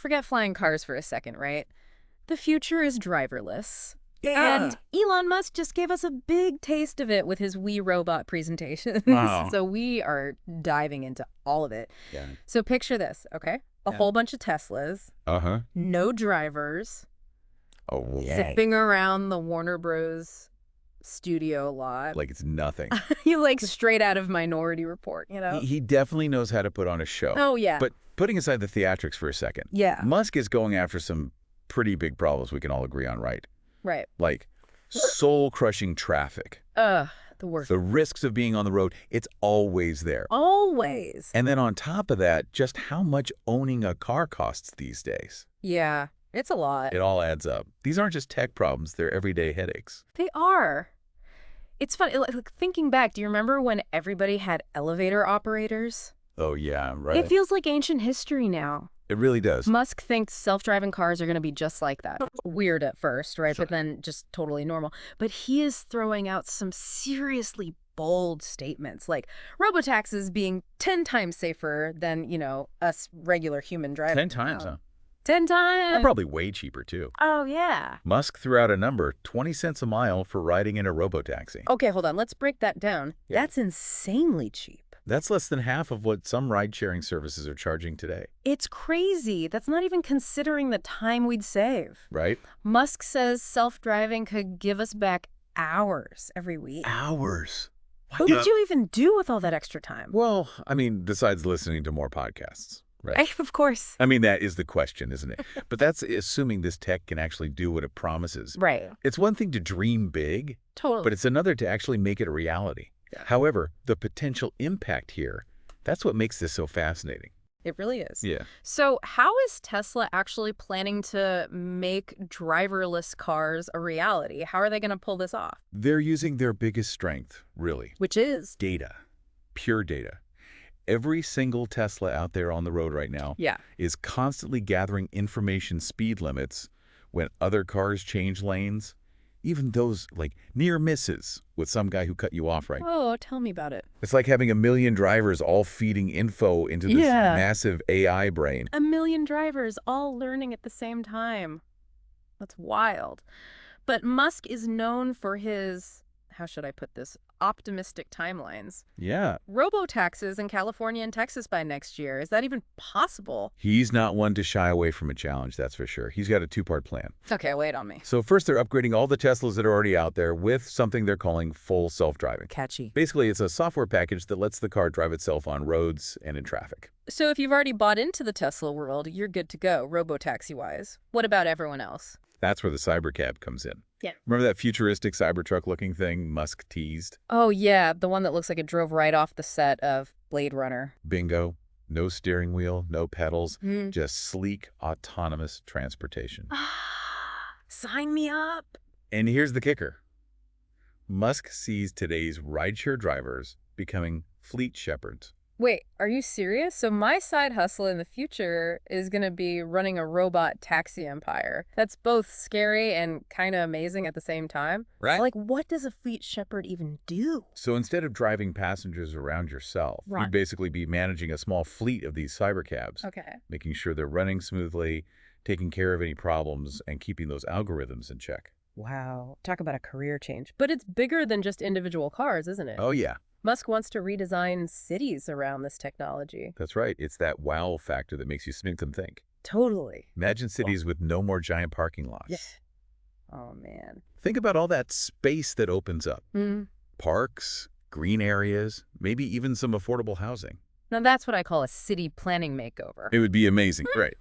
forget flying cars for a second, right? The future is driverless. Yeah. And Elon Musk just gave us a big taste of it with his We Robot presentations. Wow. So we are diving into all of it. Yeah. So picture this, okay? A whole bunch of Teslas, Uh-huh. no drivers, Oh, yeah. zipping around the Warner Bros. Studio lot. Like it's nothing. You like straight out of Minority Report, you know? He definitely knows how to put on a show. Oh, yeah. But putting aside the theatrics for a second, Yeah. Musk is going after some pretty big problems we can all agree on, right? Right. Like soul-crushing traffic. The worst. The risks of being on the road, it's always there. Always. And then on top of that, just how much owning a car costs these days. Yeah, it's a lot. It all adds up. These aren't just tech problems, they're everyday headaches. They are. It's funny, like, thinking back, do you remember when everybody had elevator operators? Oh, yeah, right. It feels like ancient history now. It really does. Musk thinks self-driving cars are going to be just like that. Weird at first, right? Sure. But then just totally normal. But he is throwing out some seriously bold statements, like robotaxis being 10 times safer than, you know, us regular human drivers. 10 times, huh? 10 times? They're probably way cheaper, too. Oh, yeah. Musk threw out a number, 20 cents a mile for riding in a robotaxi. Okay, hold on. Let's break that down. Yeah. That's insanely cheap. That's less than half of what some ride-sharing services are charging today. It's crazy. That's not even considering the time we'd save. Right? Musk says self-driving could give us back hours every week. Hours. What would you even do with all that extra time? Well, I mean, besides listening to more podcasts, right? Of course. I mean, that is the question, isn't it? But that's assuming this tech can actually do what it promises. Right. It's one thing to dream big, Totally. but it's another to actually make it a reality. Yeah. However, the potential impact here, that's what makes this so fascinating. It really is. Yeah. So how is Tesla actually planning to make driverless cars a reality? How are they going to pull this off? They're using their biggest strength, really. Which is? Data. Pure data. Every single Tesla out there on the road right now Yeah. is constantly gathering information speed limits when other cars change lanes. Even those, like, near misses with some guy who cut you off, right? Oh, tell me about it. It's like having a million drivers all feeding info into this Yeah. massive AI brain. A million drivers all learning at the same time. That's wild. But Musk is known for his, how should I put this, optimistic timelines. Yeah. Robotaxis in California and Texas by next year. Is that even possible? He's not one to shy away from a challenge, that's for sure. He's got a two-part plan. Okay, wait on me. So first, they're upgrading all the Teslas that are already out there with something they're calling full self-driving. Catchy. Basically, it's a software package that lets the car drive itself on roads and in traffic. So if you've already bought into the Tesla world, you're good to go, robotaxi-wise. What about everyone else? That's where the Cybercab comes in. Yeah. Remember that futuristic Cybertruck-looking thing Musk teased? Oh, yeah, the one that looks like it drove right off the set of Blade Runner. Bingo. No steering wheel, no pedals, Mm. just sleek, autonomous transportation. Sign me up. And here's the kicker. Musk sees today's rideshare drivers becoming fleet shepherds. Wait, are you serious? So my side hustle in the future is going to be running a robot taxi empire. That's both scary and kind of amazing at the same time. Right. Like, what does a fleet shepherd even do? So instead of driving passengers around yourself, Right. you'd basically be managing a small fleet of these cybercabs, Okay. making sure they're running smoothly, taking care of any problems, and keeping those algorithms in check. Wow. Talk about a career change. But it's bigger than just individual cars, isn't it? Oh, yeah. Musk wants to redesign cities around this technology. That's right. It's that wow factor that makes you think and think. Totally. Imagine cities with no more giant parking lots. Yeah. Oh, man. Think about all that space that opens up. Mm. Parks, green areas, maybe even some affordable housing. Now that's what I call a city planning makeover. It would be amazing, right?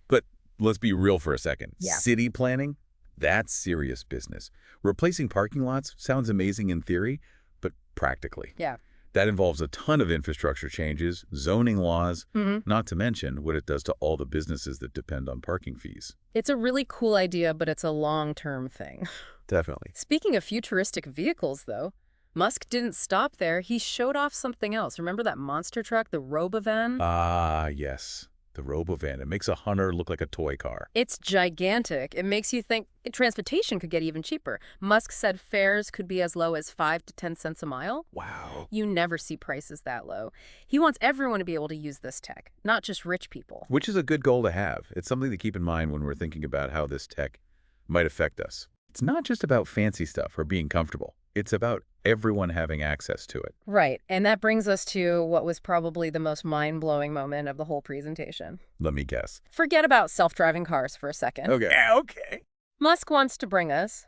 But let's be real for a second. Yeah. City planning, that's serious business. Replacing parking lots sounds amazing in theory, but practically. Yeah. That involves a ton of infrastructure changes, zoning laws, not to mention what it does to all the businesses that depend on parking fees. It's a really cool idea, but it's a long-term thing. Definitely. Speaking of futuristic vehicles, though, Musk didn't stop there. He showed off something else. Remember that monster truck, the Robovan? Ah, yes. The Robovan. It makes a hunter look like a toy car. It's gigantic. It makes you think transportation could get even cheaper. Musk said fares could be as low as 5 to 10 cents a mile. Wow. You never see prices that low. He wants everyone to be able to use this tech, not just rich people. Which is a good goal to have. It's something to keep in mind when we're thinking about how this tech might affect us. It's not just about fancy stuff or being comfortable. It's about everyone having access to it. Right, and that brings us to what was probably the most mind-blowing moment of the whole presentation. Let me guess. Forget about self-driving cars for a second. Okay. Yeah, okay. Musk wants to bring us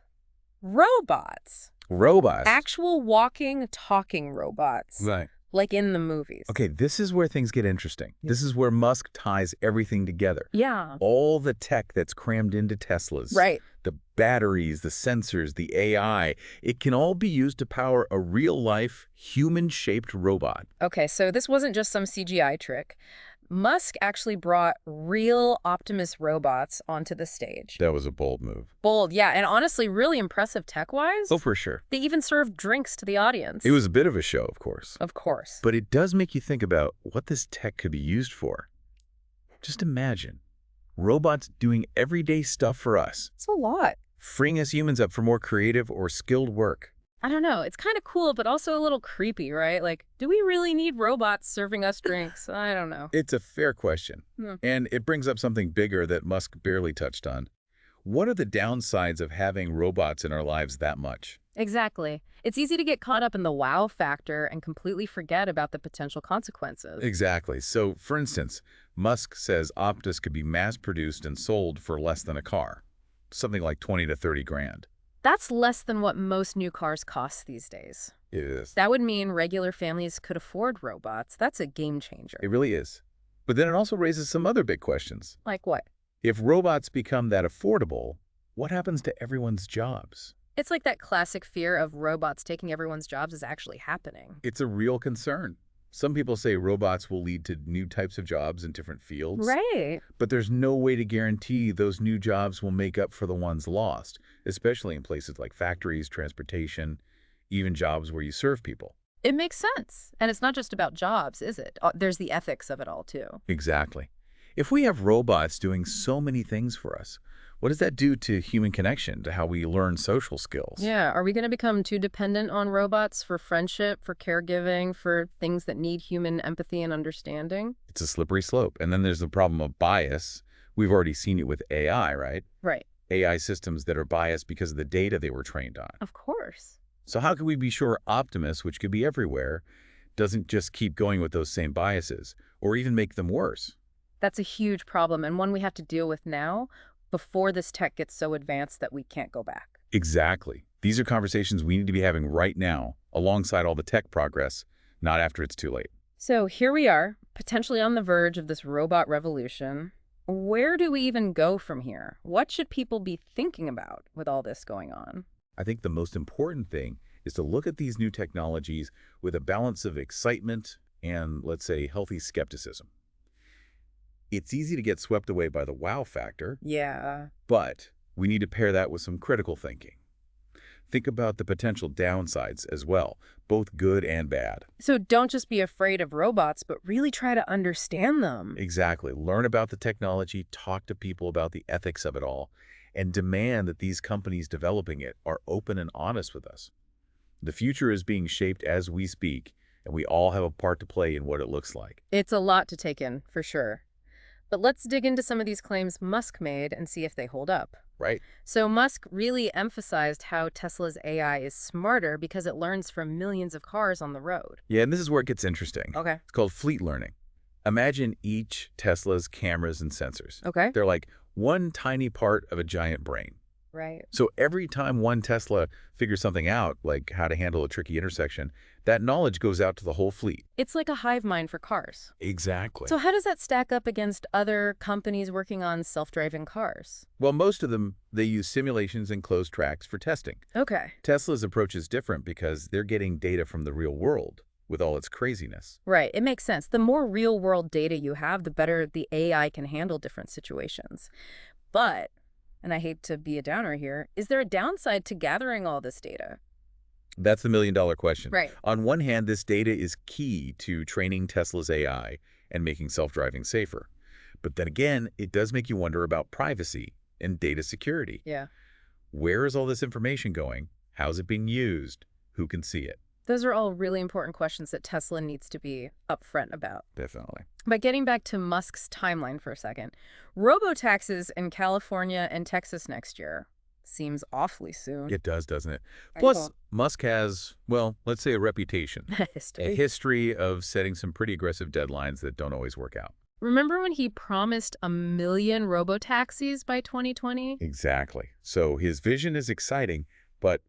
robots. Robots. Actual walking, talking robots. Right. Like in the movies. Okay, this is where things get interesting. This is where Musk ties everything together. Yeah. All the tech that's crammed into Teslas. Right. The batteries, the sensors, the AI, it can all be used to power a real-life, human-shaped robot. Okay, so this wasn't just some CGI trick. Musk actually brought real Optimus robots onto the stage. That was a bold move. Bold, yeah, and honestly really impressive tech-wise. Oh, for sure. They even served drinks to the audience. It was a bit of a show, of course. Of course. But it does make you think about what this tech could be used for. Just imagine. Robots doing everyday stuff for us. It's a lot. Freeing us humans up for more creative or skilled work. I don't know. It's kind of cool, but also a little creepy, right? Like, do we really need robots serving us drinks? I don't know. It's a fair question. Hmm. And it brings up something bigger that Musk barely touched on. What are the downsides of having robots in our lives that much? Exactly. It's easy to get caught up in the wow factor and completely forget about the potential consequences. Exactly. So, for instance, Musk says Optus could be mass-produced and sold for less than a car. Something like 20 to 30 grand. That's less than what most new cars cost these days. It is. That would mean regular families could afford robots. That's a game changer. It really is. But then it also raises some other big questions. Like what? If robots become that affordable, what happens to everyone's jobs? It's like that classic fear of robots taking everyone's jobs is actually happening. It's a real concern. Some people say robots will lead to new types of jobs in different fields. Right. But there's no way to guarantee those new jobs will make up for the ones lost, especially in places like factories, transportation, even jobs where you serve people. It makes sense. And it's not just about jobs, is it? There's the ethics of it all, too. Exactly. If we have robots doing so many things for us, what does that do to human connection, to how we learn social skills? Yeah, are we going to become too dependent on robots for friendship, for caregiving, for things that need human empathy and understanding? It's a slippery slope. And then there's the problem of bias. We've already seen it with AI, right? Right. AI systems that are biased because of the data they were trained on. Of course. So how can we be sure Optimus, which could be everywhere, doesn't just keep going with those same biases, or even make them worse? That's a huge problem and one we have to deal with now before this tech gets so advanced that we can't go back. Exactly. These are conversations we need to be having right now, alongside all the tech progress, not after it's too late. So here we are, potentially on the verge of this robot revolution. Where do we even go from here? What should people be thinking about with all this going on? I think the most important thing is to look at these new technologies with a balance of excitement and, let's say, healthy skepticism. It's easy to get swept away by the wow factor, Yeah. but we need to pair that with some critical thinking. Think about the potential downsides as well, both good and bad. So don't just be afraid of robots, but really try to understand them. Exactly. Learn about the technology, talk to people about the ethics of it all, and demand that these companies developing it are open and honest with us. The future is being shaped as we speak, and we all have a part to play in what it looks like. It's a lot to take in, for sure. But let's dig into some of these claims Musk made and see if they hold up. Right? So Musk really emphasized how Tesla's AI is smarter because it learns from millions of cars on the road. Yeah, and this is where it gets interesting. Okay. It's called fleet learning. Imagine each Tesla's cameras and sensors. Okay. They're like one tiny part of a giant brain. Right. So every time one Tesla figures something out, like how to handle a tricky intersection, that knowledge goes out to the whole fleet. It's like a hive mind for cars. Exactly. So how does that stack up against other companies working on self-driving cars? Well, most of them, they use simulations and closed tracks for testing. Okay. Tesla's approach is different because they're getting data from the real world with all its craziness. Right. It makes sense. The more real-world data you have, the better the AI can handle different situations. But, and I hate to be a downer here, is there a downside to gathering all this data? That's the million-dollar question. Right. On one hand, this data is key to training Tesla's AI and making self-driving safer. But then again, it does make you wonder about privacy and data security. Yeah. Where is all this information going? How's it being used? Who can see it? Those are all really important questions that Tesla needs to be upfront about. Definitely. But getting back to Musk's timeline for a second, robotaxis in California and Texas next year seems awfully soon. It does, doesn't it? Very Plus, cool. Musk has, well, let's say a reputation, a History. history of setting some pretty aggressive deadlines that don't always work out. Remember when he promised 1 million robotaxis by 2020? Exactly. So his vision is exciting, but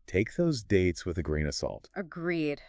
take those dates with a grain of salt. Agreed.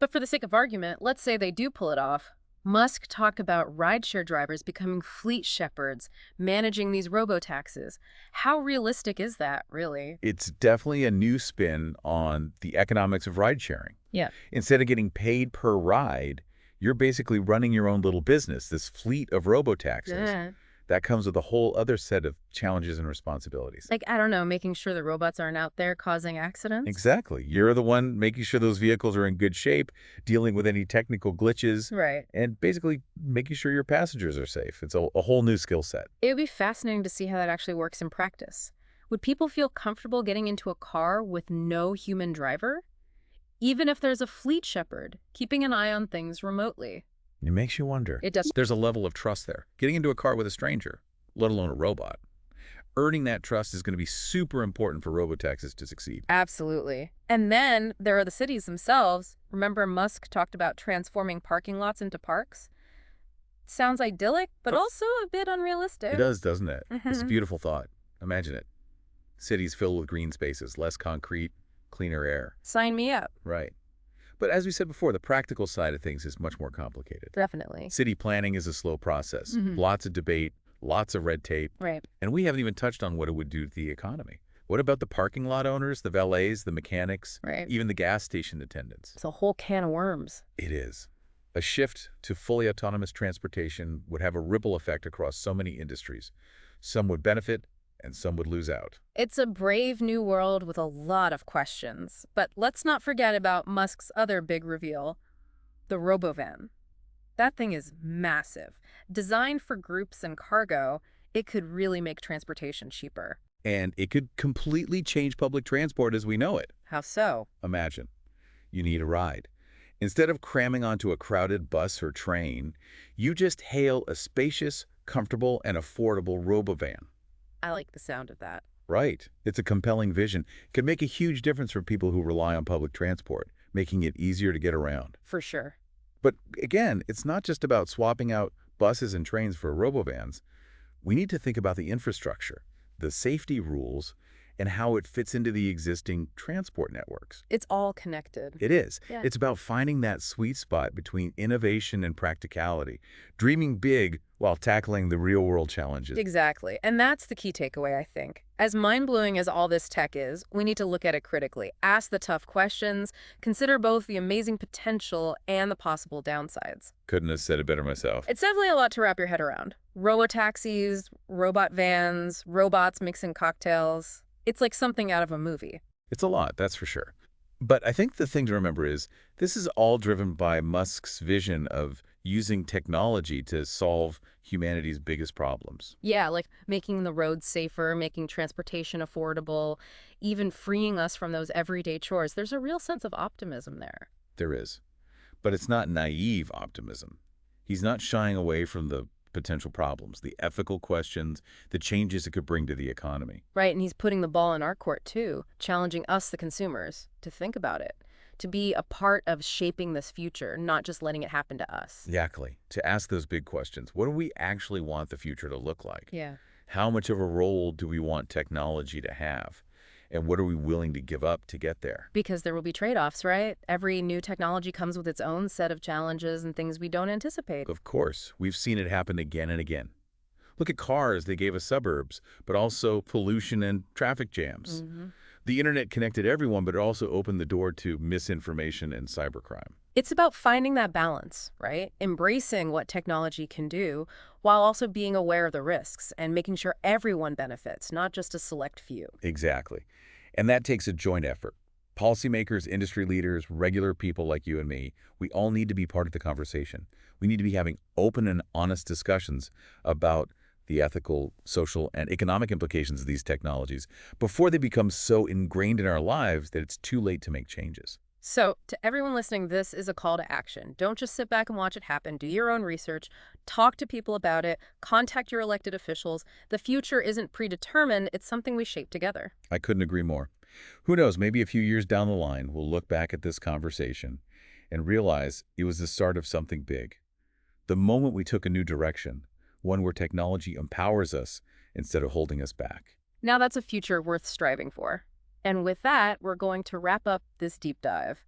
But for the sake of argument, let's say they do pull it off. Musk talked about rideshare drivers becoming fleet shepherds, managing these robotaxis. How realistic is that, really? It's definitely a new spin on the economics of ride sharing. Yeah. Instead of getting paid per ride, you're basically running your own little business, this fleet of robotaxis. Yeah. That comes with a whole other set of challenges and responsibilities. Like, I don't know, making sure the robots aren't out there causing accidents? Exactly. You're the one making sure those vehicles are in good shape, dealing with any technical glitches, Right. and basically making sure your passengers are safe. It's a whole new skill set. It would be fascinating to see how that actually works in practice. Would people feel comfortable getting into a car with no human driver? Even if there's a fleet shepherd, keeping an eye on things remotely. It makes you wonder. It does. There's a level of trust there. Getting into a car with a stranger, let alone a robot. Earning that trust is going to be super important for robotaxis to succeed. Absolutely. And then there are the cities themselves. Remember Musk talked about transforming parking lots into parks? Sounds idyllic, but also a bit unrealistic. It does, doesn't it? It's a Mhm. beautiful thought. Imagine it. Cities filled with green spaces, less concrete, cleaner air. Sign me up. Right. But as we said before, the practical side of things is much more complicated. Definitely. City planning is a slow process. Mhm. Lots of debate, lots of red tape, Right. and we haven't even touched on what it would do to the economy. What about the parking lot owners, the valets, the mechanics, Right. even the gas station attendants? It's a whole can of worms. It is. A shift to fully autonomous transportation would have a ripple effect across so many industries. Some would benefit, and some would lose out. It's a brave new world with a lot of questions. But let's not forget about Musk's other big reveal, the Robovan. That thing is massive. Designed for groups and cargo, it could really make transportation cheaper. And it could completely change public transport as we know it. How so? Imagine, you need a ride. Instead of cramming onto a crowded bus or train, you just hail a spacious, comfortable, and affordable Robovan. I like the sound of that. Right. It's a compelling vision. It could make a huge difference for people who rely on public transport, making it easier to get around. For sure. But again, it's not just about swapping out buses and trains for robovans. We need to think about the infrastructure, the safety rules, and how it fits into the existing transport networks. It's all connected. It is. Yeah. It's about finding that sweet spot between innovation and practicality, dreaming big while tackling the real-world challenges. Exactly. And that's the key takeaway, I think. As mind-blowing as all this tech is, we need to look at it critically, ask the tough questions, consider both the amazing potential and the possible downsides. Couldn't have said it better myself. It's definitely a lot to wrap your head around. Robotaxis, robot vans, robots mixing cocktails. It's like something out of a movie. It's a lot, that's for sure. But I think the thing to remember is this is all driven by Musk's vision of using technology to solve humanity's biggest problems. Yeah, like making the roads safer, making transportation affordable, even freeing us from those everyday chores. There's a real sense of optimism there. There is. But it's not naive optimism. He's not shying away from the potential problems, the ethical questions, the changes it could bring to the economy. Right, and he's putting the ball in our court too, challenging us, the consumers, to think about it, to be a part of shaping this future, not just letting it happen to us. Exactly. To ask those big questions. What do we actually want the future to look like? Yeah. How much of a role do we want technology to have? And what are we willing to give up to get there? Because there will be trade-offs, right? Every new technology comes with its own set of challenges and things we don't anticipate. Of course, we've seen it happen again and again. Look at cars, they gave us suburbs, but also pollution and traffic jams. Mhm. The internet connected everyone, but it also opened the door to misinformation and cybercrime. It's about finding that balance, right? Embracing what technology can do while also being aware of the risks and making sure everyone benefits, not just a select few. Exactly. And that takes a joint effort. Policymakers, industry leaders, regular people like you and me, we all need to be part of the conversation. We need to be having open and honest discussions about the ethical, social, and economic implications of these technologies before they become so ingrained in our lives that it's too late to make changes. So, to everyone listening, this is a call to action. Don't just sit back and watch it happen. Do your own research, talk to people about it, contact your elected officials. The future isn't predetermined, it's something we shape together. I couldn't agree more. Who knows, maybe a few years down the line, we'll look back at this conversation and realize it was the start of something big. The moment we took a new direction, one where technology empowers us instead of holding us back. Now that's a future worth striving for. And with that, we're going to wrap up this deep dive.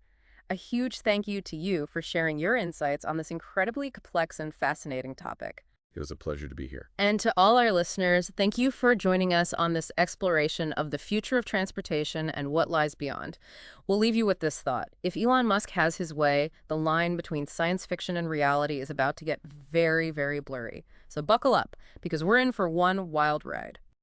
A huge thank you to you for sharing your insights on this incredibly complex and fascinating topic. It was a pleasure to be here. And to all our listeners, thank you for joining us on this exploration of the future of transportation and what lies beyond. We'll leave you with this thought. If Elon Musk has his way, the line between science fiction and reality is about to get very, very blurry. So buckle up, because we're in for one wild ride.